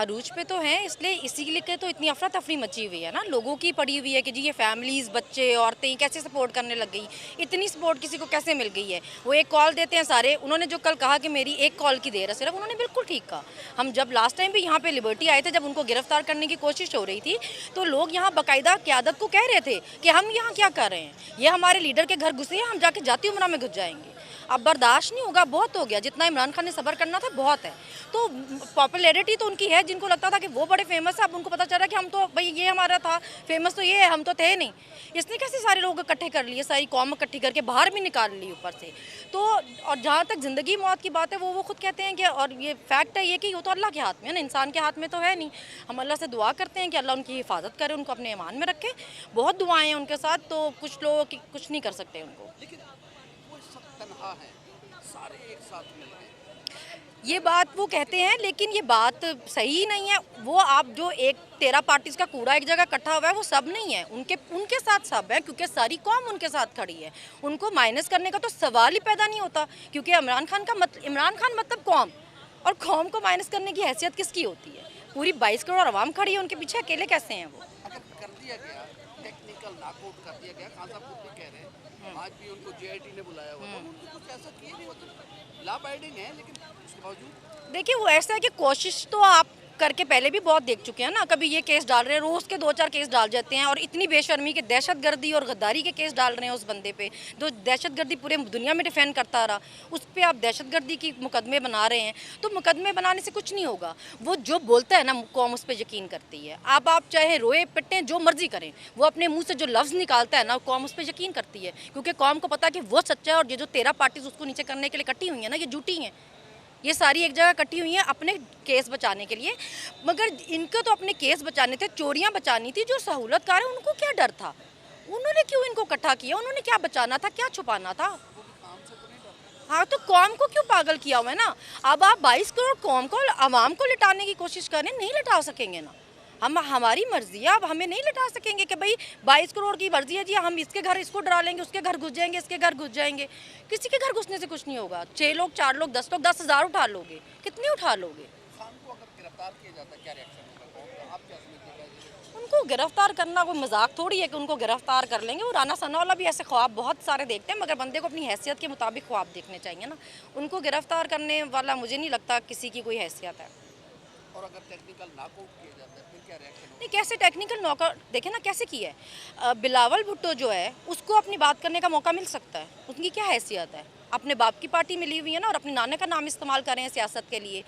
अरूज पे तो हैं, इसलिए इसीलिए के तो इतनी अफरा तफरी मची हुई है ना, लोगों की पड़ी हुई है कि जी ये फैमिलीज़, बच्चे, औरतें कैसे सपोर्ट करने लग गई, इतनी सपोर्ट किसी को कैसे मिल गई है। वो एक कॉल देते हैं सारे, उन्होंने जो कल कहा कि मेरी एक कॉल की देर है सिर्फ, उन्होंने बिल्कुल ठीक कहा। हम जब लास्ट टाइम भी यहाँ पे लिबर्टी आए थे, जब उनको गिरफ्तार करने की कोशिश हो रही थी, तो लोग यहाँ बाकायदा क़यादत को कह रहे थे कि हम यहाँ क्या कर रहे हैं, ये हमारे लीडर के घर घुसे हैं, हम जाके जाती उमरा में घुस जाएंगे। अब बर्दाश्त नहीं होगा, बहुत हो गया, जितना इमरान खान ने सब्र करना था बहुत है। तो पॉपुलैरिटी तो उनकी है, जिनको लगता था कि वो बड़े फेमस है, अब उनको पता चल रहा है कि हम तो भाई ये हमारा था फेमस, तो ये है, हम तो थे नहीं। इसने कैसे सारे लोग इकट्ठे कर लिए, सारी कौम इकट्ठी करके बाहर भी निकाल ली ऊपर से। तो और जहाँ तक ज़िंदगी मौत की बात है, वो खुद कहते हैं कि, और ये फैक्ट है ये कि वो तो अल्लाह के हाथ में है ना, इंसान के हाथ में तो है नहीं। हम अल्लाह से दुआ करते हैं कि अल्लाह उनकी हिफाजत करे, उनको अपने ईमान में रखे। बहुत दुआएं हैं उनके साथ, तो कुछ लोग कुछ नहीं कर सकते उनको। लेकिन वो सब तनहा है, सारे एक साथ मिल गए। ये बात वो कहते हैं, लेकिन ये बात सही नहीं है। वो आप जो एक 13 पार्टीज का कूड़ा एक जगह इकट्ठा हुआ है, वो सब नहीं है, उनके उनके साथ सब है, क्योंकि सारी कौम उनके साथ खड़ी है। उनको माइनस करने का तो सवाल ही पैदा नहीं होता, क्योंकि इमरान खान मतलब कौम, और कौम को माइनस करने की हैसियत किसकी होती है? पूरी 22 करोड़ आवाम खड़ी है उनके पीछे, अकेले कैसे हैं वो? अगर कर दिया गया, टेक्निकल नॉकआउट कर दिया गया, खान साहब खुद भी कह रहे हैं, आज भी उनको जेआईटी ने बुलाया हुआ था, उनको कुछ ऐसा किए नहीं, वो तो लॉ अबाइडिंग है, लेकिन उसके बावजूद देखिए, वो ऐसा है कि कोशिश तो आप करके पहले भी बहुत देख चुके हैं ना। कभी ये केस डाल रहे हैं, रोज़ के 2-4 केस डाल जाते हैं, और इतनी बेशर्मी के दहशतगर्दी और गद्दारी के केस डाल रहे हैं उस बंदे पे, जो दहशतगर्दी पूरे दुनिया में डिफेंड करता रहा, उस पर आप दहशतगर्दी की मुकदमे बना रहे हैं। तो मुकदमे बनाने से कुछ नहीं होगा, वो जो बोलता है ना, कौम उस पर यकीन करती है। अब आप चाहे रोए पिटें, जो मर्जी करें, वो अपने मुँह से जो लफ्ज़ निकालता है ना, कौम उस पर यकीन करती है, क्योंकि कौम को पता है कि वो सच्चा है, और ये जो 13 पार्टीज उसको नीचे करने के लिए इकट्ठी हुई हैं ना, ये झूठी हैं। ये सारी एक जगह इकट्ठी हुई हैं अपने केस बचाने के लिए, मगर इनको तो अपने केस बचाने थे, चोरियां बचानी थी। जो सहूलतकार है उनको क्या डर था? उन्होंने क्यों इनको इकट्ठा किया? उन्होंने क्या बचाना था, क्या छुपाना था? हाँ, तो कौम को क्यों पागल किया हुआ है ना। अब आप 22 करोड़ कौम को, आवाम को लिटाने की कोशिश करें, नहीं लिटा सकेंगे ना। हम हमारी मर्जी है, अब हमें नहीं लिटा सकेंगे कि भाई 22 करोड़ की मर्जी है जी, हम इसके घर इसको डरा लेंगे, उसके घर घुस जाएंगे, इसके घर घुस जाएंगे। किसी के घर घुसने से कुछ नहीं होगा। 6 लोग, 4 लोग, 10 लोग, 10,000 उठा लोगे, कितने उठा लोगे? खान को अगर गिरफ्तार किया जाता है, क्या रिएक्शन होगा, आप क्या समझते हैं? उनको गिरफ्तार करना कोई मजाक थोड़ी है कि उनको गिरफ्तार कर लेंगे। वो राना सनाउल्लाह भी ऐसे ख्वाब बहुत सारे देखते हैं, मगर बंदे को अपनी हैसियत के मुताबिक ख्वाब देखने चाहिए ना। उनको गिरफ्तार करने वाला मुझे नहीं लगता किसी की कोई हैसियत है। और अगर टेक्निकल नॉकआउट किया जाता है, फिर क्या रिएक्शन होगा? नहीं, कैसे टेक्निकल नॉकआउट, देखे ना कैसे किया है। बिलावल भुट्टो जो है, उसको अपनी बात करने का मौका मिल सकता है। उनकी क्या हैसियत है? अपने बाप की पार्टी मिली हुई है ना, और अपने नाना का नाम इस्तेमाल कर रहे हैं सियासत के लिए।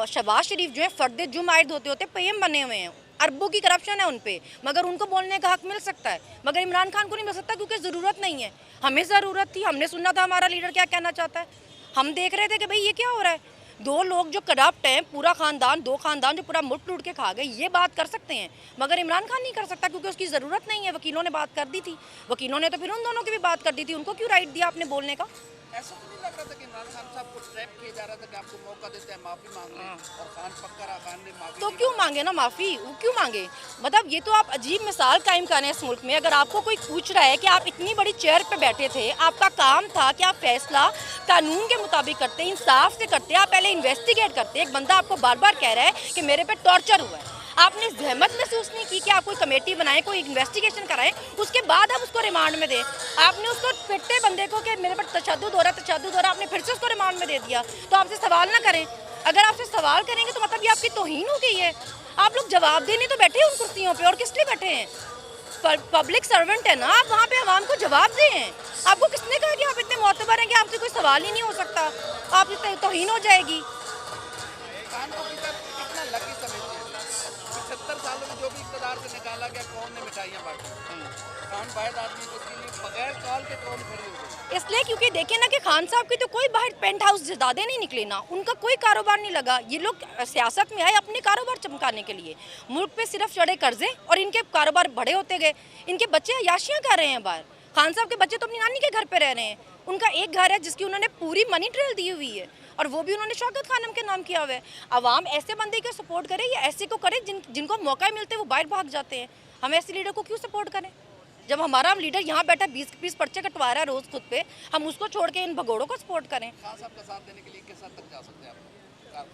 शहबाज शरीफ जो है, फर्द जुर्म आयद होते होते पीएम बने हुए हैं, अरबों की करप्शन है उन पे, मगर उनको बोलने का हक मिल सकता है। मगर इमरान खान को नहीं मिल सकता, क्योंकि ज़रूरत नहीं है। हमें ज़रूरत थी, हमने सुनना था हमारा लीडर क्या कहना चाहता है। हम देख रहे थे कि भाई ये क्या हो रहा है। 2 लोग जो करप्ट हैं, पूरा खानदान, 2 खानदान जो पूरा मुठ लूट के खा गए, ये बात कर सकते हैं, मगर इमरान खान नहीं कर सकता, क्योंकि उसकी ज़रूरत नहीं है। वकीलों ने बात कर दी थी, वकीलों ने तो फिर उन दोनों की भी बात कर दी थी, उनको क्यों राइट दिया आपने बोलने का? ऐसा तो नहीं लग रहा था कि इमरान खान साहब को ट्रैप किया जा रहा था कि आपको मौका देते हैं, माफी मांग लें, और खान ने माफी तो नहीं क्यों मांगी। मांगे ना माफ़ी, वो क्यों मांगे? मतलब ये तो आप अजीब मिसाल कायम कर रहे हैं इस मुल्क में। अगर आपको कोई पूछ रहा है कि आप इतनी बड़ी चेयर पे बैठे थे, आपका काम था कि आप फैसला कानून के मुताबिक करते, इंसाफ से करते, आप पहले इन्वेस्टिगेट करते। एक बंदा आपको बार बार कह रहा है कि मेरे पे टॉर्चर हुआ है, आपने जहमत महसूस नहीं की कि आप कोई कमेटी बनाएं, कोई इन्वेस्टिगेशन कराएं, उसके बाद आप उसको रिमांड में दें। आपने उसको पिटते बंदे को कि मेरे पर तशद्दुद हो रहा, आपने फिर से उसको रिमांड में दे दिया। तो आपसे सवाल ना करें। अगर आपसे सवाल करेंगे तो मतलब ये आपकी तौहीन हो गई है। आप लोग जवाब देने तो बैठे हैं उन कुर्सियों पे, और किस लिए बैठे हैं? पब्लिक सर्वेंट है ना आप, वहाँ पे आवाम को जवाब दें। आपको किसने कहा कि आप इतने मोतबर हैं कि आपसे कोई सवाल ही नहीं हो सकता, आपसे तौहीन हो जाएगी? खान को कितना लकी समझते हैं? 75 सालों में जो भी इक़्तिदार से निकाला गया, कौन ने मिठाइयाँ बांटी? खान वाहिद आदमी जिसके लिए बगैर कॉल के कौन खड़ी हो गई। इसलिए क्योंकि देखिए ना कि खान साहब की तो कोई बाहर पेंट हाउस ज़्यादा नहीं निकले ना, उनका कोई कारोबार नहीं लगा। ये लोग सियासत में आए अपने कारोबार चमकाने के लिए, मुल्क पे सिर्फ चढ़े कर्जे, और इनके कारोबार बड़े होते गए। इनके बच्चे अयाशियाँ कर रहे हैं बाहर। खान साहब के बच्चे तो अपनी नानी के घर पे रह रहे हैं। उनका एक घर है जिसकी उन्होंने पूरी मनी ट्रेल दी हुई है, और वो भी उन्होंने शौकत खानम के नाम किया हुआ है। आवाम ऐसे बंदे को सपोर्ट करे या ऐसे को करे जिनको मौका मिलते हैं वो बाहर भाग जाते हैं। हम ऐसे लीडर को क्यों सपोर्ट करें? जब हमारा लीडर यहाँ बैठा 20-20 पर्चे कटवा रहा है रोज़ खुद पे, हम उसको छोड़ के इन भगोड़ों को सपोर्ट करें? खान साहब का साथ देने के लिए किस हद तक जा सकते हैं आप?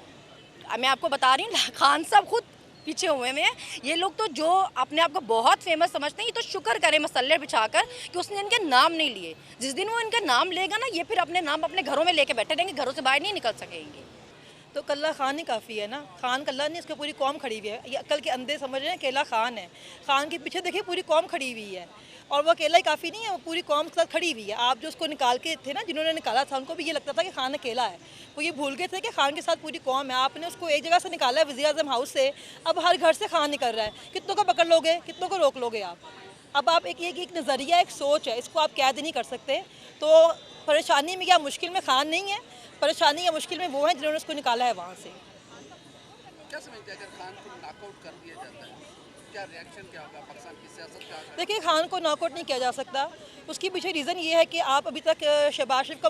मैं आपको बता रही हूँ खान साहब खुद पीछे हुए में हैं। ये लोग तो जो अपने आप को बहुत फेमस समझते हैं, ये तो शुक्र करें मसल्ले बिछाकर कि उसने इनके नाम नहीं लिए। जिस दिन वो इनका नाम लेगा ना, ये फिर अपने नाम अपने घरों में लेके बैठे रहेंगे, घरों से बाहर नहीं निकल सकेंगे। तो कल्ला खान ही काफ़ी है ना, खान कल्ला नहीं, इसके पूरी कौम खड़ी हुई है। ये अक्ल के अंधे समझ रहे हैं केला खान है, खान के पीछे देखिए पूरी कौम खड़ी हुई है, और वो अकेला ही काफ़ी नहीं है, वो पूरी कौम के साथ खड़ी हुई है। आप जो उसको निकाल के थे ना, जिन्होंने निकाला था उनको भी ये लगता था कि खान अकेला है, वो ये भूल गए थे कि खान के साथ पूरी कौम है। आपने उसको एक जगह से निकाला है, वज़ीर-ए-आज़म हाउस से, अब हर घर से खान निकल रहा है, कितनों को पकड़ लोगे, कितनों को रोक लोगे आप? अब आप एक नज़रिया, एक सोच है, इसको आप कैद नहीं कर सकते। तो परेशानी में या मुश्किल में खान नहीं है, परेशानी या मुश्किल में वो है जिन्होंने उसको निकाला है वहाँ से। क्या समझते हैं अगर खान को नॉकआउट कर दिया जाता है, क्या रिएक्शन क्या होगा पाकिस्तान की सियासत क्या होगा? देखिए, खान को नॉकआउट नहीं किया जा सकता। उसके पीछे रीज़न ये है कि आप अभी तक शहबाज शरीफ को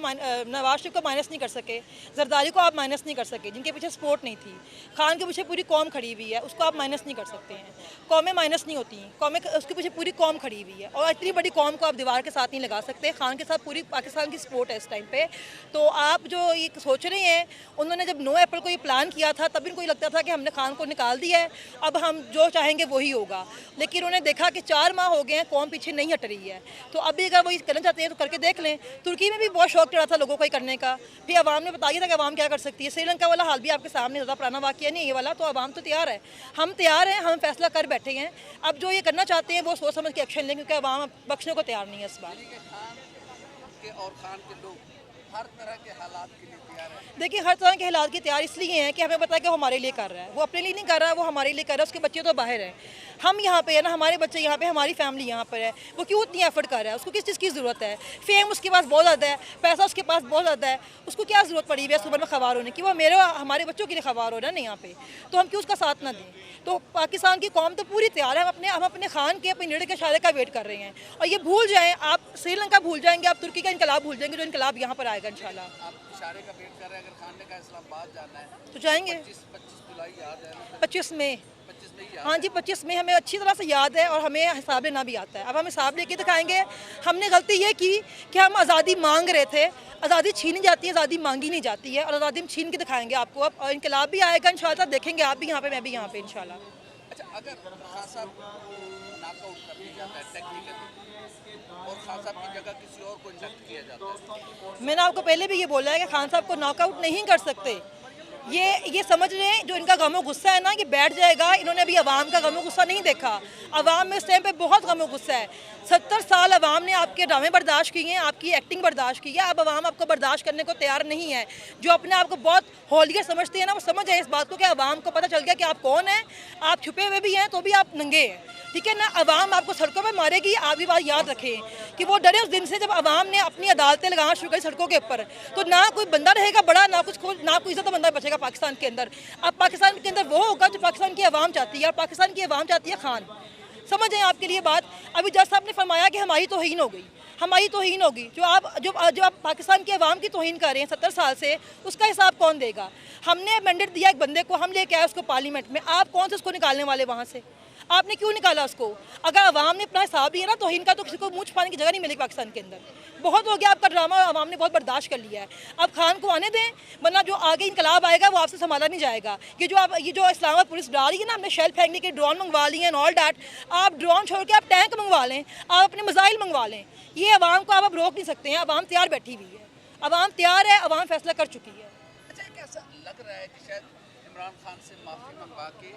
नवाज शरीफ को माइनस नहीं कर सके, जरदारी को आप माइनस नहीं कर सके, जिनके पीछे सपोर्ट नहीं थी। खान के पीछे पूरी कौम खड़ी हुई है, उसको आप माइनस नहीं कर सकते हैं। कौमें माइनस नहीं होती हैं, कौमें, उसके पीछे पूरी कौम खड़ी हुई है, और इतनी बड़ी कौम को आप दीवार के साथ नहीं लगा सकते। खान के साथ पूरी पाकिस्तान की सपोर्ट है इस टाइम पे। तो आप जो ये सोच रहे हैं, उन्होंने जब 9 अप्रैल को ये प्लान किया था, तब इनको ये लगता था कि हमने खान को निकाल दिया है, अब हम जो चाहेंगे वही होगा। लेकिन उन्होंने देखा कि 4 माह हो गए हैं, कौम पीछे नहीं हट रही है, तो अभी अगर वो करना चाहते हैं तो करके देख लें। तुर्की में भी बहुत शौक चढ़ा था लोगों को ये करने का, फिर अवाम ने बता दिया था कि अवाम क्या कर सकती है। श्रीलंका वाला हाल भी आपके सामने, ज़्यादा पुराना वाक़या नहीं है ये वाला, तो अवाम तो तैयार है, हम तैयार हैं, हम फैसला कर बैठे हैं। अब जो ये करना चाहते हैं वो सोच समझ के एक्शन लें, क्योंकि अवाम बख्शने को तैयार नहीं है इस बार। खान के और खान के लोग हर तरह के हालात के लिए तैयार है। देखिए, हर तरह के हालात की तैयार इसलिए हैं कि हमें पता है कि वो हमारे लिए कर रहा है, वो अपने लिए नहीं कर रहा है, वो हमारे लिए कर रहा है। उसके बच्चे तो बाहर हैं, हम यहाँ पे है ना, हमारे बच्चे यहाँ पे, हमारी फैमिली यहाँ पर है, वो क्यों इतनी एफर्ट कर रहा है? उसको किस चीज़ की ज़रूरत है? फेम उसके पास बहुत ज़्यादा है, पैसा उसके पास बहुत ज़्यादा है, उसको क्या ज़रूरत पड़ी हुई है सुबह में खबर होने की? वो मेरे हमारे बच्चों के लिए खबर हो रहा है ना यहाँ पे, तो हम क्यों उसका साथ ना दें? तो पाकिस्तान की कौम तो पूरी तैयार है, हम अपने खान के, अपने नेड़े के इशारे का वेट कर रहे हैं। और ये भूल जाएँ, आप श्रीलंका भूल जाएंगे, आप तुर्की का इनकलाब भूल जाएंगे, जो इनकलाब यहाँ पर आएगा इंशाल्लाह। आप इशारे का वेट कर रहे हैं, अगर खान ने कहा इस्लामाबाद जाना है तो जाएंगे 25 जुलाई याद है ना? 25 में। 25 में ही हाँ जी, 25 में हमें अच्छी तरह से याद है, और हमें हिसाब लेना भी आता है। अब हम हिसाब लेके दिखाएंगे। हमने गलती ये की कि हम आज़ादी मांग रहे थे, आज़ादी छीनी जाती है, आज़ादी मांगी नहीं जाती है, और आज़ादी हम छीन के दिखाएंगे आपको। अब और इनकलाब भी आएगा इंशाल्लाह, देखेंगे आप भी यहाँ पे, मैं भी यहाँ पे इंशाल्लाह। अच्छा, अगर खान साहब नॉकआउट कर दिया जाता है टेक्निकली और खान साहब की जगह किसी और को इंजेक्ट किया जाता है, मैंने आपको पहले भी ये बोला है कि खान साहब को नॉकआउट नहीं कर सकते। ये समझ रहे हैं, जो इनका गमो गुस्सा है ना, ये बैठ जाएगा। इन्होंने अभी अवाम का गमो गुस्सा नहीं देखा, अवाम में इस टाइम पे बहुत गमो गुस्सा है। 70 साल अवाम ने आपके ड्रामे बर्दाश्त किए हैं, आपकी एक्टिंग बर्दाश्त की है, अब अवाम आपको बर्दाश्त करने को तैयार नहीं है। जो अपने आप को बहुत होलियर समझते हैं ना, वो समझ जाए इस बात को कि अवाम को पता चल गया कि आप कौन हैं, आप छुपे हुए भी हैं तो भी आप नंगे हैं, ठीक है ना। अवाम आपको सड़कों पर मारेगी, आप ये बात याद रखें कि वो डरे उस दिन से जब अवाम ने अपनी अदालतें लगाना शुरू करी सड़कों के ऊपर। तो ना कोई बंदा रहेगा बड़ा, ना कोई इज्जत बंदा बचेगा पाकिस्तान के अंदर। अब पाकिस्तान के अंदर वो होगा जो पाकिस्तान की अवाम चाहती है, और पाकिस्तान की अवाम चाहती है खान। समझ जाएं आपके लिए बात। अभी जज साहब ने फरमाया कि हमारी तौहीन हो गई, हमारी तौहीन होगी। जो आप पाकिस्तान की अवाम की तौहीन कर रहे हैं 70 साल से, उसका हिसाब कौन देगा? हमने मैंडेट दिया एक बंदे को, हम लेके आए उसको पार्लियामेंट में, आप कौन से उसको निकालने वाले वहाँ से? आपने क्यों निकाला उसको? अगर अवाम ने अपना हिसाब लिया ना तौहीन का, तो किसी को मुँह छुपाने की जगह नहीं मिलेगी पाकिस्तान के अंदर। बहुत हो गया आपका ड्रामा, अवाम ने बहुत बर्दाश्त कर लिया है। अब खान को आने दें, वरना जो आगे इनकलाब आएगा वो आपसे संभाला नहीं जाएगा। ये जो इस्लामाबाद पुलिस डाल रही है ना, हमने शेल फेंकने के ड्रोन मंगवा लिए हैं, ऑल डैट। आप ड्रोन छोड़ के आप टैंक मंगवा लें, आप अपने मिसाइल मंगवा लें। ये अवाम को आप रोक नहीं सकते हैं, अवाम तैयार बैठी हुई है, अवाम तैयार है, अवाम फैसला कर चुकी है। अच्छा, एक ऐसा लग रहा है कि शायद इमरान खान से माफ़ी मंगवा के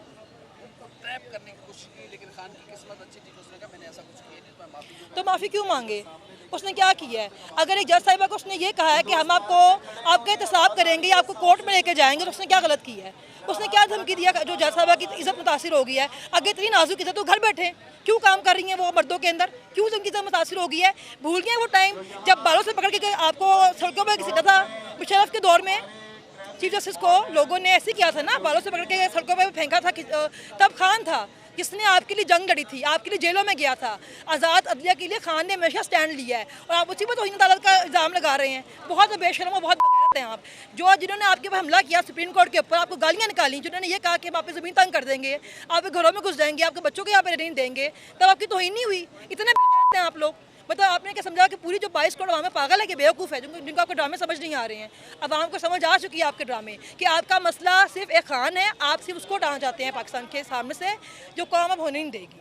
उनको ट्रैप करने की कोशिश की, लेकिन खान की किस्मत अच्छी थी, उसने कहा मैंने ऐसा कुछ किया नहीं, तो मैं माफ़ी दूंगा। तो माफ़ी क्यों मांगे? उसने क्या किया है? अगर एक जज साहिबा को उसने ये कहा है कि हम आपका एहतसाब करेंगे या आपको कोर्ट में लेके जाएंगे, तो उसने क्या गलत किया है? उसने क्या धमकी दिया? जो जज साहिबा की इज्जत मुतासिर हो गई है, अगर इतनी नाजुक इज्जत तो घर बैठे क्यों काम कर रही हैं वो मर्दों के अंदर? क्यों उनकी इज्जत मुतासिर हो गई है? भूल गए वो टाइम जब बालों से पकड़ के आपको सड़कों पर घसीटा था मुशर्रफ के दौर में? चीफ जस्टिस को लोगों ने ऐसे किया था ना, बालों से पकड़ के सड़कों पर फेंका था। तब खान था जिसने आपके लिए जंग लड़ी थी, आपके लिए जेलों में गया था। आज़ाद अदलिया के लिए खान ने हमेशा स्टैंड लिया है, और आप उसी पर तौहीन अदालत का इल्ज़ाम लगा रहे हैं। बहुत बेशर्म और बहुत बेगैरत हैं आप। जिन्होंने आपके ऊपर हमला किया सुप्रीम कोर्ट के ऊपर, आपको गालियाँ निकाली, जिन्होंने ये कहा कि हम आपकी ज़मीन तंग कर देंगे, आपके घरों में घुस जाएंगे, आपके बच्चों को यहाँ पर रहने देंगे, तब आपकी तौहीन नहीं हुई? इतने बेगैरत हैं आप लोग। मतलब आपने क्या समझा कि पूरी जो 22 करोड़ आवाम है पागल है कि बेवकूफ़ है, जिनको आपके ड्रामे समझ नहीं आ रहे हैं। आवाम को समझ आ चुकी है आपके ड्रामे कि आपका मसला सिर्फ एक खान है, आप सिर्फ उसको डालना चाहते हैं पाकिस्तान के सामने से, जो कौम अब होने नहीं देगी।